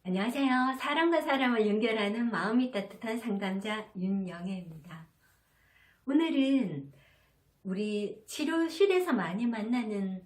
안녕하세요. 사람과 사람을 연결하는 마음이 따뜻한 상담자 윤영애입니다. 오늘은 우리 치료실에서 많이 만나는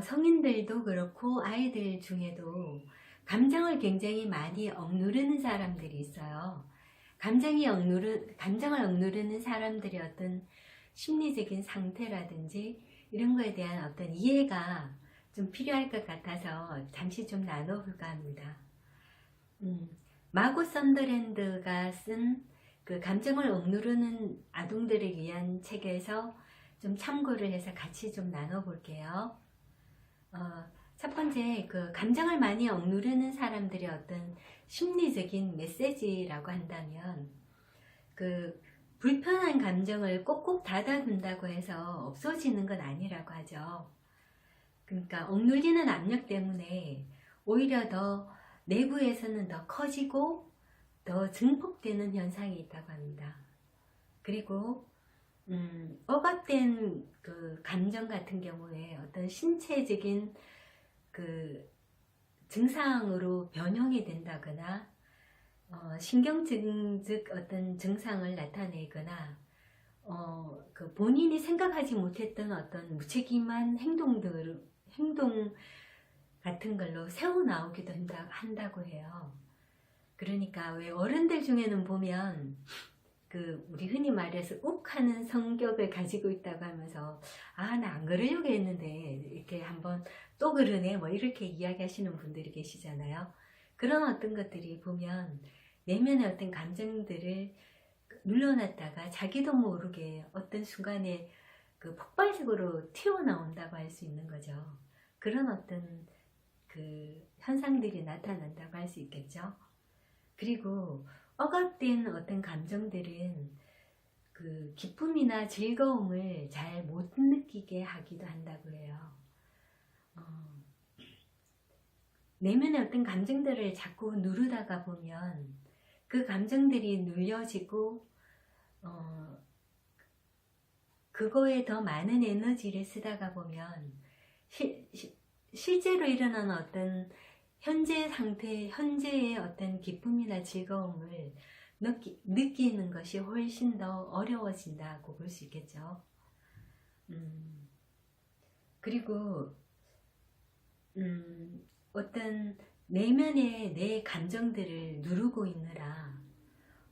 성인들도 그렇고 아이들 중에도 감정을 굉장히 많이 억누르는 사람들이 있어요. 감정을 억누르는 사람들의 어떤 심리적인 상태라든지 이런 거에 대한 어떤 이해가 좀 필요할 것 같아서 잠시 좀 나눠볼까 합니다. 마고 선더랜드가 쓴 그 감정을 억누르는 아동들을 위한 책에서 좀 참고를 해서 같이 좀 나눠볼게요. 첫 번째, 그 감정을 많이 억누르는 사람들의 어떤 심리적인 메시지라고 한다면, 그 불편한 감정을 꼭꼭 닫아둔다고 해서 없어지는 건 아니라고 하죠. 그러니까 억눌리는 압력 때문에 오히려 더 내부에서는 더 커지고 더 증폭되는 현상이 있다고 합니다. 그리고 억압된 그 감정 같은 경우에 어떤 신체적인 그 증상으로 변형이 된다거나 신경증 어떤 증상을 나타내거나 그 본인이 생각하지 못했던 어떤 무책임한 행동 같은 걸로 새어 나오기도 한다고 해요. 그러니까 왜 어른들 중에는 보면 그 우리 흔히 말해서 욱하는 성격을 가지고 있다고 하면서 아, 나 안 그러려고 했는데 이렇게 한번 또 그러네 뭐 이렇게 이야기하시는 분들이 계시잖아요. 그런 어떤 것들이 보면 내면의 어떤 감정들을 눌러놨다가 자기도 모르게 어떤 순간에 그 폭발적으로 튀어나온다고 할 수 있는 거죠. 그런 어떤 그 현상들이 나타난다고 할 수 있겠죠. 그리고 억압된 어떤 감정들은 그 기쁨이나 즐거움을 잘 못 느끼게 하기도 한다고 해요. 내면의 어떤 감정들을 자꾸 누르다가 보면 그 감정들이 눌려지고 그거에 더 많은 에너지를 쓰다가 보면 실제로 일어나는 어떤 현재 상태, 현재의 어떤 기쁨이나 즐거움을 느끼는 것이 훨씬 더 어려워진다고 볼 수 있겠죠. 그리고 어떤 내면의 내 감정들을 누르고 있느라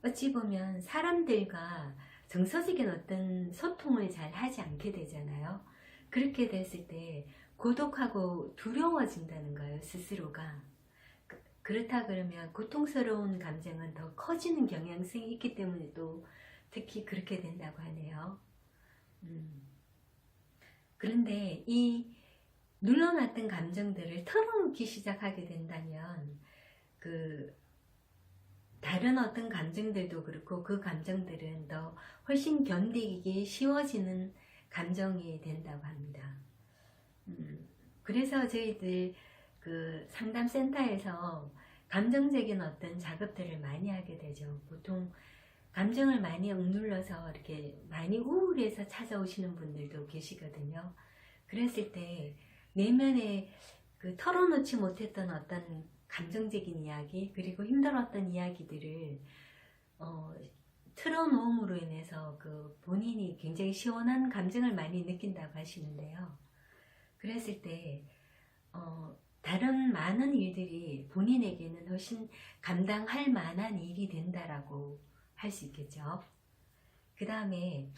어찌 보면 사람들과 정서적인 어떤 소통을 잘 하지 않게 되잖아요. 그렇게 됐을 때 고독하고 두려워진다는 거예요, 스스로가. 그렇다 그러면 고통스러운 감정은 더 커지는 경향성이 있기 때문에 또 특히 그렇게 된다고 하네요. 그런데 이 눌러놨던 감정들을 털어놓기 시작하게 된다면 그 다른 어떤 감정들도 그렇고 그 감정들은 더 훨씬 견디기 쉬워지는 감정이 된다고 합니다. 그래서 저희들 그 상담센터에서 감정적인 어떤 작업들을 많이 하게 되죠. 보통 감정을 많이 억눌러서 이렇게 많이 우울해서 찾아오시는 분들도 계시거든요. 그랬을 때 내면에 그 털어놓지 못했던 어떤 감정적인 이야기 그리고 힘들었던 이야기들을 틀어놓음으로 인해서 그 본인이 굉장히 시원한 감정을 많이 느낀다고 하시는데요. 그랬을 때 다른 많은 일들이 본인에게는 훨씬 감당할 만한 일이 된다라고 할 수 있겠죠. 그 다음에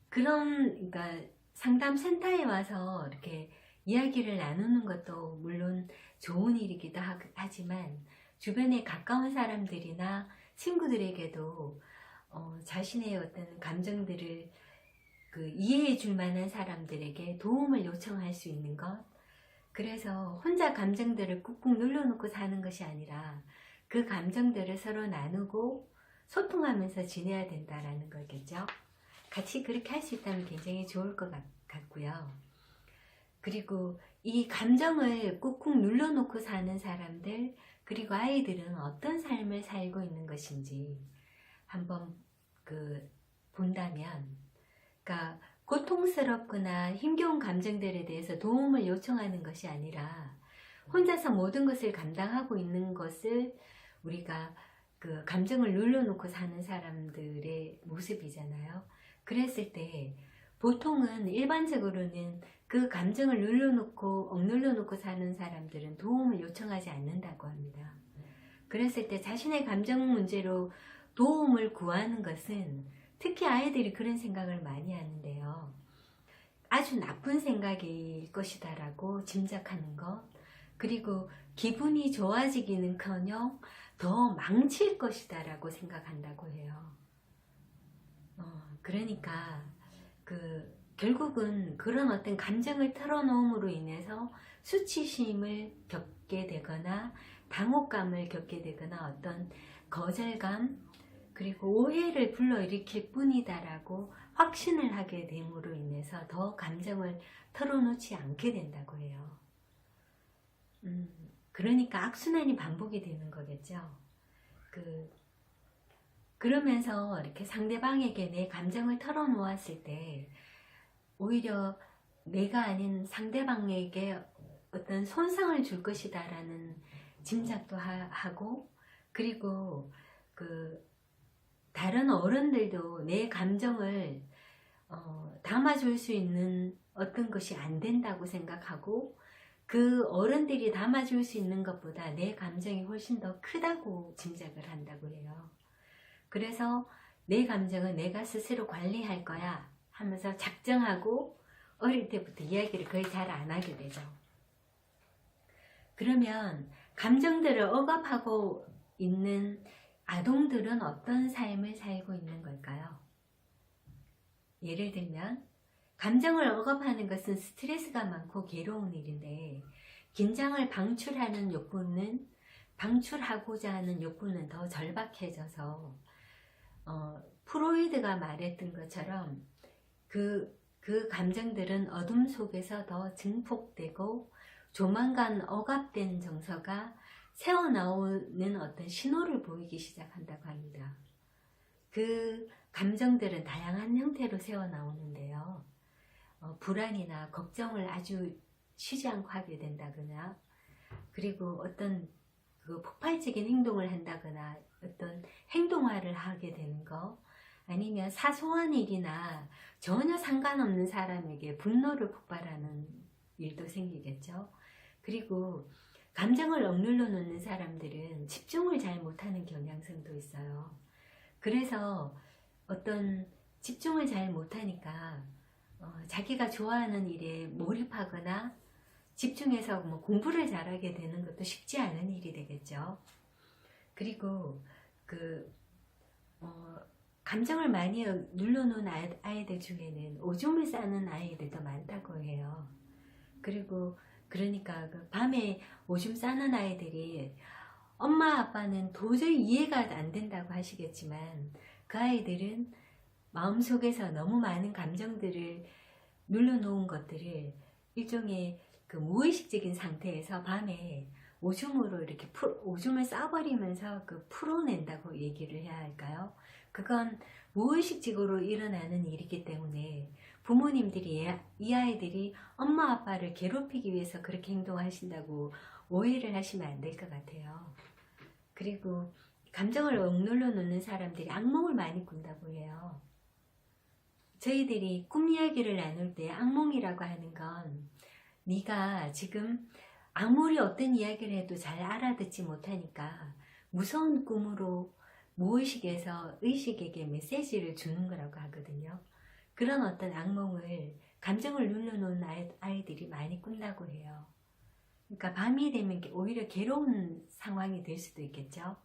그러니까 상담센터에 와서 이렇게 이야기를 나누는 것도 물론 좋은 일이기도 하지만 주변에 가까운 사람들이나 친구들에게도 자신의 어떤 감정들을 그 이해해 줄 만한 사람들에게 도움을 요청할 수 있는 것. 그래서 혼자 감정들을 꾹꾹 눌러놓고 사는 것이 아니라 그 감정들을 서로 나누고 소통하면서 지내야 된다라는 거겠죠. 같이 그렇게 할 수 있다면 굉장히 좋을 것 같고요. 그리고 이 감정을 꾹꾹 눌러놓고 사는 사람들 그리고 아이들은 어떤 삶을 살고 있는 것인지 한번 본다면 그러니까 고통스럽거나 힘겨운 감정들에 대해서 도움을 요청하는 것이 아니라 혼자서 모든 것을 감당하고 있는 것을 우리가 그 감정을 눌러놓고 사는 사람들의 모습이잖아요. 그랬을 때 보통은 일반적으로는 그 감정을 눌러놓고 억눌러 놓고 사는 사람들은 도움을 요청하지 않는다고 합니다. 그랬을 때 자신의 감정 문제로 도움을 구하는 것은 특히 아이들이 그런 생각을 많이 하는데요. 아주 나쁜 생각일 것이다 라고 짐작하는 것, 그리고 기분이 좋아지기는커녕 더 망칠 것이다 라고 생각한다고 해요. 그러니까 결국은 그런 어떤 감정을 털어놓음으로 인해서 수치심을 겪게 되거나 당혹감을 겪게 되거나 어떤 거절감 그리고 오해를 불러일으킬 뿐이다 라고 확신을 하게 됨으로 인해서 더 감정을 털어놓지 않게 된다고 해요. 그러니까 악순환이 반복이 되는 거겠죠. 그러면서 이렇게 상대방에게 내 감정을 털어놓았을 때 오히려 내가 아닌 상대방에게 어떤 손상을 줄 것이다 라는 짐작도 하고, 그리고 다른 어른들도 내 감정을 담아줄 수 있는 어떤 것이 안 된다고 생각하고, 그 어른들이 담아줄 수 있는 것보다 내 감정이 훨씬 더 크다고 짐작을 한다고 해요. 그래서 내 감정은 내가 스스로 관리할 거야 하면서 작정하고 어릴 때부터 이야기를 거의 잘 안 하게 되죠. 그러면 감정들을 억압하고 있는 아동들은 어떤 삶을 살고 있는 걸까요? 예를 들면 감정을 억압하는 것은 스트레스가 많고 괴로운 일인데, 긴장을 방출하고자 하는 욕구는 더 절박해져서 프로이드가 말했던 것처럼 그 감정들은 어둠 속에서 더 증폭되고 조만간 억압된 정서가 새어나오는 어떤 신호를 보이기 시작한다고 합니다. 그 감정들은 다양한 형태로 새어나오는데요. 불안이나 걱정을 아주 쉬지 않고 하게 된다거나, 그리고 어떤 폭발적인 행동을 한다거나 어떤 행동화를 하게 되는 거, 아니면 사소한 일이나 전혀 상관없는 사람에게 분노를 폭발하는 일도 생기겠죠. 그리고 감정을 억눌러 놓는 사람들은 집중을 잘 못하는 경향성도 있어요. 그래서 어떤 집중을 잘 못하니까 자기가 좋아하는 일에 몰입하거나 집중해서 공부를 잘하게 되는 것도 쉽지 않은 일이 되겠죠. 그리고 감정을 많이 눌러놓은 아이들 중에는 오줌을 싸는 아이들도 많다고 해요. 그리고 그러니까 밤에 오줌 싸는 아이들이 엄마 아빠는 도저히 이해가 안 된다고 하시겠지만, 그 아이들은 마음속에서 너무 많은 감정들을 눌러놓은 것들을 일종의 무의식적인 상태에서 밤에 오줌으로 이렇게 오줌을 싸버리면서 풀어낸다고 얘기를 해야 할까요? 그건 무의식적으로 일어나는 일이기 때문에 부모님들이 이 아이들이 엄마 아빠를 괴롭히기 위해서 그렇게 행동하신다고 오해를 하시면 안 될 것 같아요. 그리고 감정을 억눌러 놓는 사람들이 악몽을 많이 꾼다고 해요. 저희들이 꿈 이야기를 나눌 때 악몽이라고 하는 건 네가 지금 아무리 어떤 이야기를 해도 잘 알아듣지 못하니까 무서운 꿈으로 무의식에서 의식에게 메시지를 주는 거라고 하거든요. 그런 어떤 악몽을 감정을 눌러놓은 아이들이 많이 꾼다고 해요. 그러니까 밤이 되면 오히려 괴로운 상황이 될 수도 있겠죠.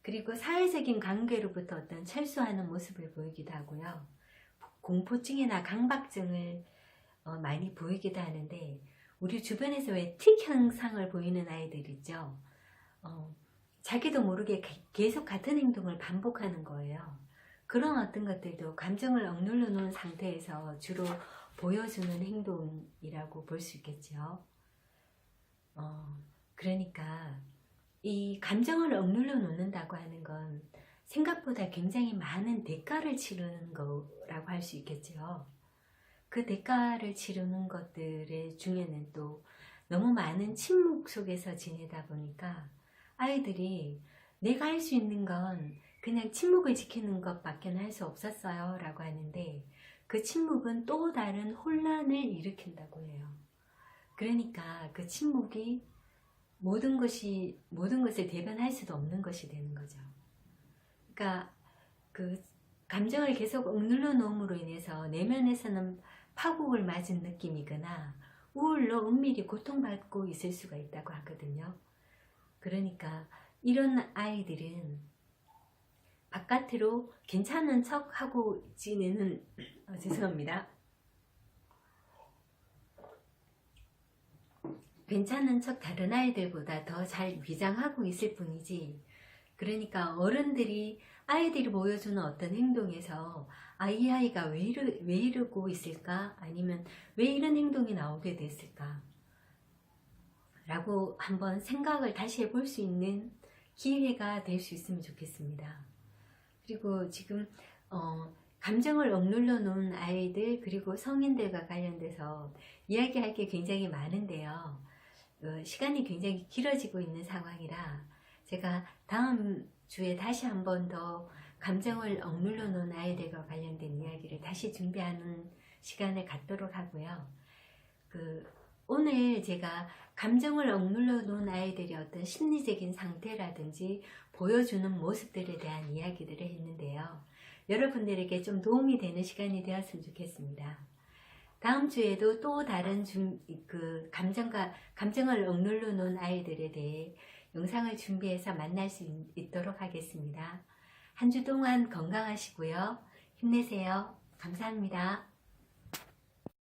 그리고 사회적인 관계로부터 어떤 철수하는 모습을 보이기도 하고요. 공포증이나 강박증을 많이 보이기도 하는데, 우리 주변에서 왜 틱 현상을 보이는 아이들 있죠. 자기도 모르게 계속 같은 행동을 반복하는 거예요. 그런 어떤 것들도 감정을 억눌러 놓은 상태에서 주로 보여주는 행동이라고 볼 수 있겠죠. 그러니까 이 감정을 억눌러 놓는다고 하는 건 생각보다 굉장히 많은 대가를 치르는 거라고 할 수 있겠죠. 그 대가를 치르는 것들의 중에는 또 너무 많은 침묵 속에서 지내다 보니까 아이들이 내가 할 수 있는 건 그냥 침묵을 지키는 것밖에 할 수 없었어요 라고 하는데, 그 침묵은 또 다른 혼란을 일으킨다고 해요. 그러니까 그 침묵이 모든 것을 대변할 수도 없는 것이 되는 거죠. 그러니까 그 감정을 계속 억눌러 놓음으로 인해서 내면에서는 파국을 맞은 느낌이거나 우울로 은밀히 고통받고 있을 수가 있다고 하거든요. 그러니까 이런 아이들은 바깥으로 괜찮은 척 하고 지내는 죄송합니다. 괜찮은 척 다른 아이들보다 더 잘 위장하고 있을 뿐이지, 그러니까 어른들이 아이들이 보여주는 어떤 행동에서 이 아이가 왜 이러고 있을까? 아니면 왜 이런 행동이 나오게 됐을까? 라고 한번 생각을 다시 해볼 수 있는 기회가 될 수 있으면 좋겠습니다. 그리고 지금 감정을 억눌러 놓은 아이들 그리고 성인들과 관련돼서 이야기할 게 굉장히 많은데요. 시간이 굉장히 길어지고 있는 상황이라 제가 다음 주에 다시 한 번 더 감정을 억눌러 놓은 아이들과 관련된 이야기를 다시 준비하는 시간을 갖도록 하고요. 오늘 제가 감정을 억눌러 놓은 아이들의 어떤 심리적인 상태라든지 보여주는 모습들에 대한 이야기들을 했는데요. 여러분들에게 좀 도움이 되는 시간이 되었으면 좋겠습니다. 다음 주에도 또 다른 감정을 억눌러 놓은 아이들에 대해 영상을 준비해서 만날 수 있도록 하겠습니다. 한 주 동안 건강하시고요. 힘내세요. 감사합니다.